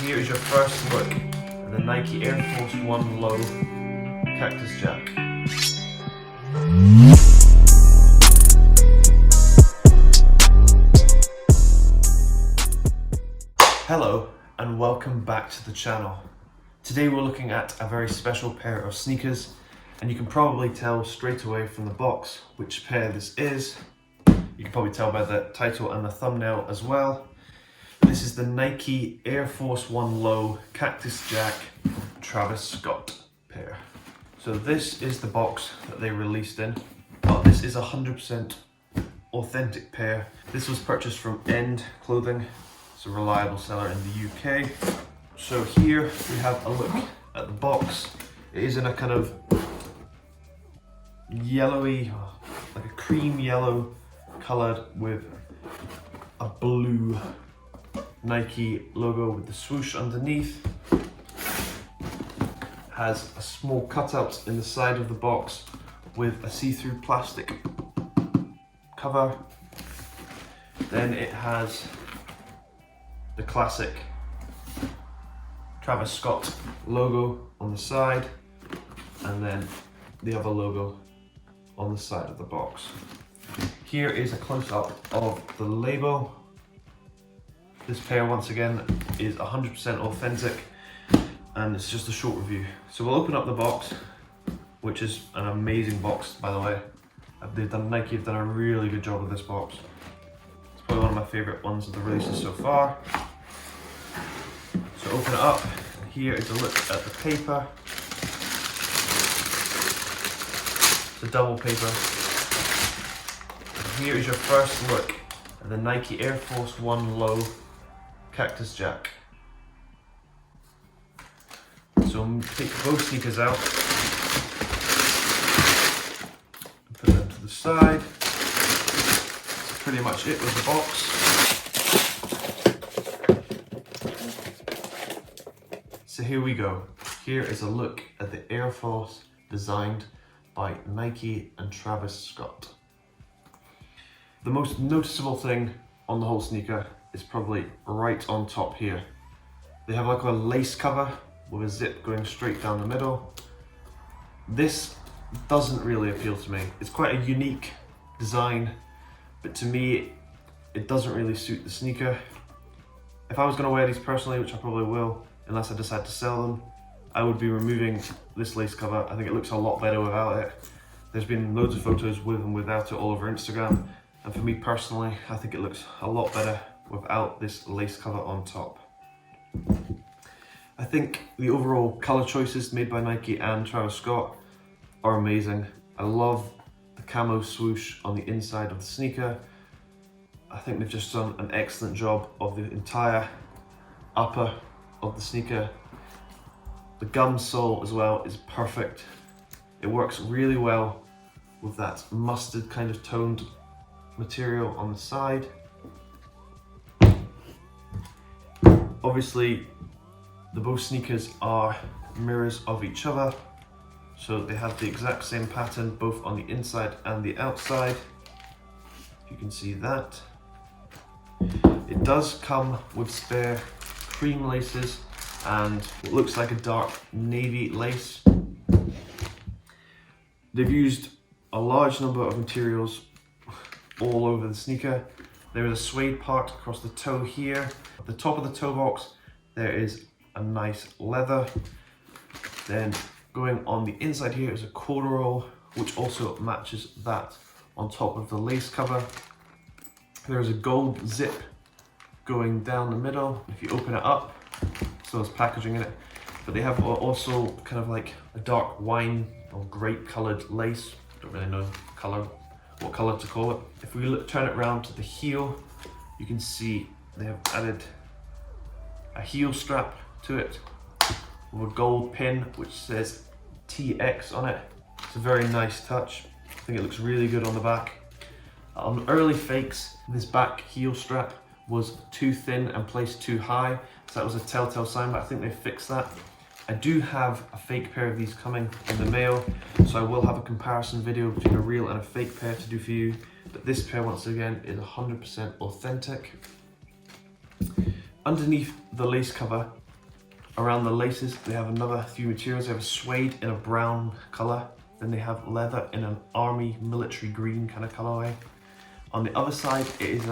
Here is your first look at the Nike Air Force 1 Low Cactus Jack. Hello and welcome back to the channel. Today we're looking at a very special pair of sneakers, and you can probably tell straight away from the box which pair this is. You can probably tell by the title and the thumbnail as well. This is the Nike Air Force 1 Low Cactus Jack Travis Scott pair. So this is the box that they released in. But this is a 100% authentic pair. This was purchased from End Clothing. It's a reliable seller in the UK. So here we have a look at the box. It is in a kind of yellowy, like a cream yellow coloured with a blue Nike logo with the swoosh underneath. Has a small cutout in the side of the box with a see-through plastic cover. Then it has the classic Travis Scott logo on the side, and then the other logo on the side of the box. Here is a close-up of the label. This pair, once again, is 100% authentic, and it's just a short review. So we'll open up the box, which is an amazing box, by the way. Nike have done a really good job with this box. It's probably one of my favourite ones of the releases so far. So open it up, and here is a look at the paper. It's a double paper. And here is your first look at the Nike Air Force 1 Low Cactus Jack. So take both sneakers out and put them to the side. That's pretty much it with the box. So here we go. Here is a look at the Air Force designed by Nike and Travis Scott. The most noticeable thing on the whole sneaker is probably right on top here. They have like a lace cover with a zip going straight down the middle. This doesn't really appeal to me. It's quite a unique design, but to me, it doesn't really suit the sneaker. If I was gonna wear these personally, which I probably will, unless I decide to sell them, I would be removing this lace cover. I think it looks a lot better without it. There's been loads of photos with and without it all over Instagram, and for me personally, I think it looks a lot better without this lace cover on top. I think the overall colour choices made by Nike and Travis Scott are amazing. I love the camo swoosh on the inside of the sneaker. I think they've just done an excellent job of the entire upper of the sneaker. The gum sole as well is perfect. It works really well with that mustard kind of toned material on the side. Obviously, the both sneakers are mirrors of each other, so they have the exact same pattern both on the inside and the outside. If you can see that. It does come with spare cream laces and what looks like a dark navy lace. They've used a large number of materials all over the sneaker. There is a suede part across the toe here. At the top of the toe box, there is a nice leather. Then going on the inside here is a corduroy, which also matches that on top of the lace cover. There is a gold zip going down the middle. If you open it up, so there's packaging in it. But they have also kind of like a dark wine or grape coloured lace. Don't really know what colour to call it. If we turn it around to the heel, you can see they have added a heel strap to it with a gold pin which says TX on it. It's a very nice touch. I think it looks really good on the back. On early fakes, this back heel strap was too thin and placed too high, so that was a telltale sign, but I think they fixed that. I do have a fake pair of these coming in the mail, so I will have a comparison video between a real and a fake pair to do for you, but this pair once again is 100% authentic. Underneath the lace cover, Around the laces, they have another few materials. They have a suede in a brown color. Then they have leather in an army military green kind of colorway. On the other side, it is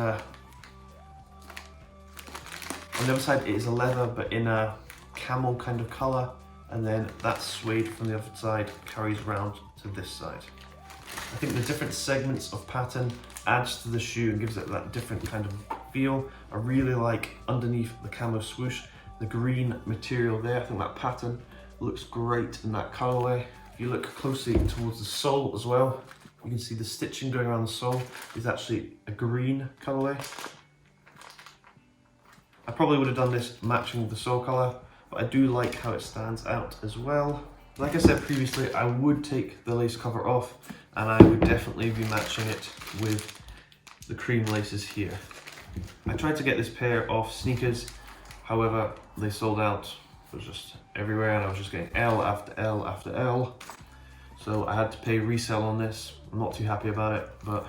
a leather, but in a camel kind of color. And then that suede from the other side carries around to this side. I think the different segments of pattern adds to the shoe and gives it that different kind of feel. I really like underneath the camo swoosh, the green material there. I think that pattern looks great in that colorway. If you look closely towards the sole as well, you can see the stitching going around the sole is actually a green colorway. I probably would have done this matching the sole color, but I do like how it stands out as well. Like I said previously, I would take the lace cover off and I would definitely be matching it with the cream laces here. I tried to get this pair of sneakers, however, they sold out. It was just everywhere and I was just getting L after L after L. So I had to pay resale on this. I'm not too happy about it, but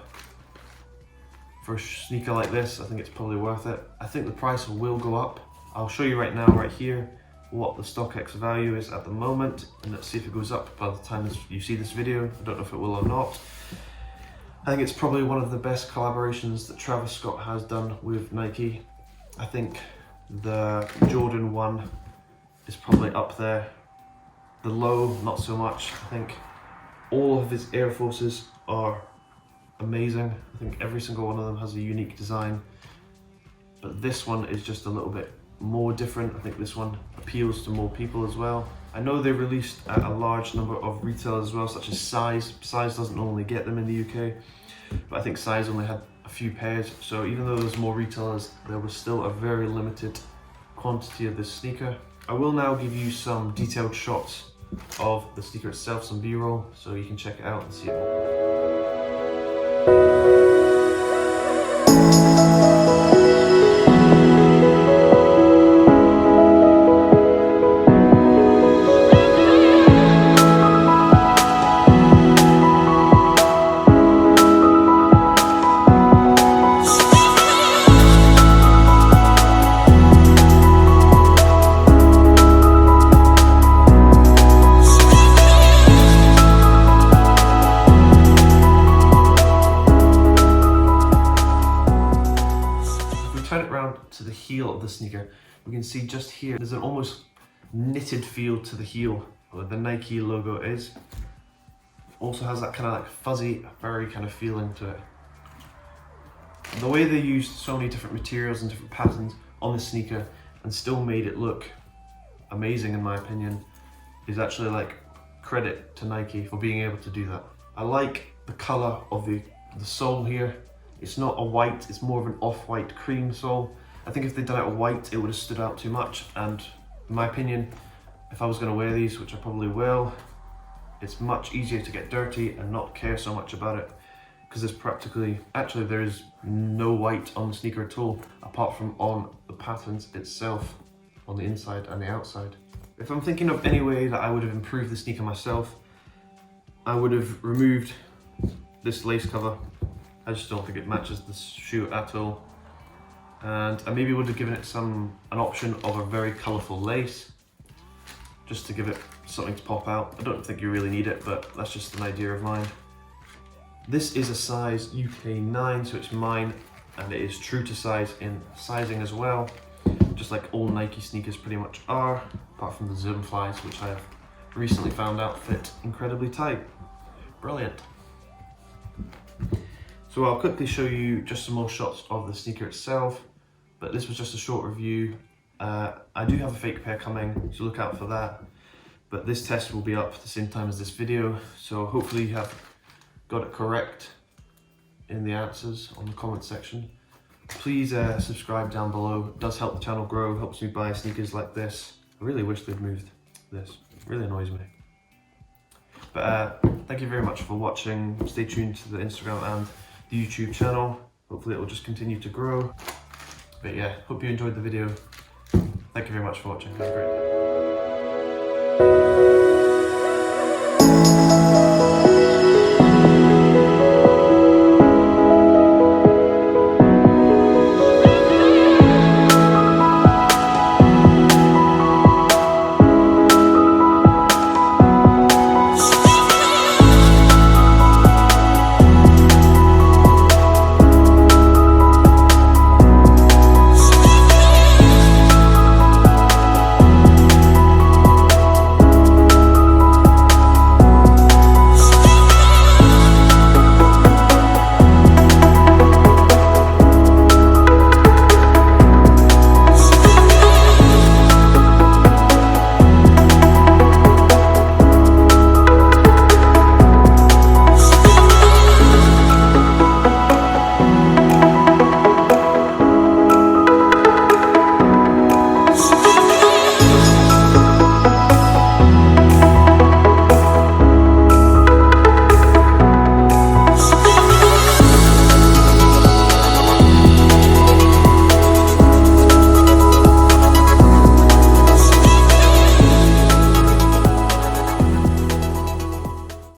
for a sneaker like this, I think it's probably worth it. I think the price will go up. I'll show you right now, right here, what the StockX value is at the moment, and let's see if it goes up by the time you see this video. I don't know if it will or not. I think it's probably one of the best collaborations that Travis Scott has done with Nike. I think the Jordan 1 is probably up there. The low, not so much. I think all of his Air Forces are amazing. I think every single one of them has a unique design, but this one is just a little bit more different. I think this one appeals to more people as well. I know they released at a large number of retailers as well, such as Size. Size doesn't normally get them in the UK, but I think Size only had a few pairs. So even though there's more retailers, there was still a very limited quantity of this sneaker. I will now give you some detailed shots of the sneaker itself, some B-roll, so you can check it out and see it. Turn it around to the heel of the sneaker, we can see just here there's an almost knitted feel to the heel where the Nike logo is. Also has that kind of like fuzzy, furry kind of feeling to it. The way they used so many different materials and different patterns on the sneaker and still made it look amazing, in my opinion, is actually like credit to Nike for being able to do that. I like the color of the sole here. It's not a white, it's more of an off-white cream sole. I think if they'd done it white, it would have stood out too much. And in my opinion, if I was gonna wear these, which I probably will, it's much easier to get dirty and not care so much about it. Because there's actually there is no white on the sneaker at all, apart from on the patterns itself, on the inside and the outside. If I'm thinking of any way that I would have improved the sneaker myself, I would have removed this lace cover. I just don't think it matches the shoe at all. And I maybe would have given it an option of a very colourful lace, just to give it something to pop out. I don't think you really need it, but that's just an idea of mine. This is a size UK 9, so it's mine, and it is true to size in sizing as well, just like all Nike sneakers pretty much are, apart from the Zoom flies, which I have recently found out fit incredibly tight. Brilliant. So I'll quickly show you just some more shots of the sneaker itself, but this was just a short review. I do have a fake pair coming, so look out for that. But this test will be up at the same time as this video, so hopefully you have got it correct in the answers on the comment section. Please subscribe down below. It does help the channel grow, helps me buy sneakers like this. I really wish they'd moved this. It really annoys me. But thank you very much for watching. Stay tuned to the Instagram and the YouTube channel. Hopefully it will just continue to grow. But yeah, hope you enjoyed the video. Thank you very much for watching. Have a great day.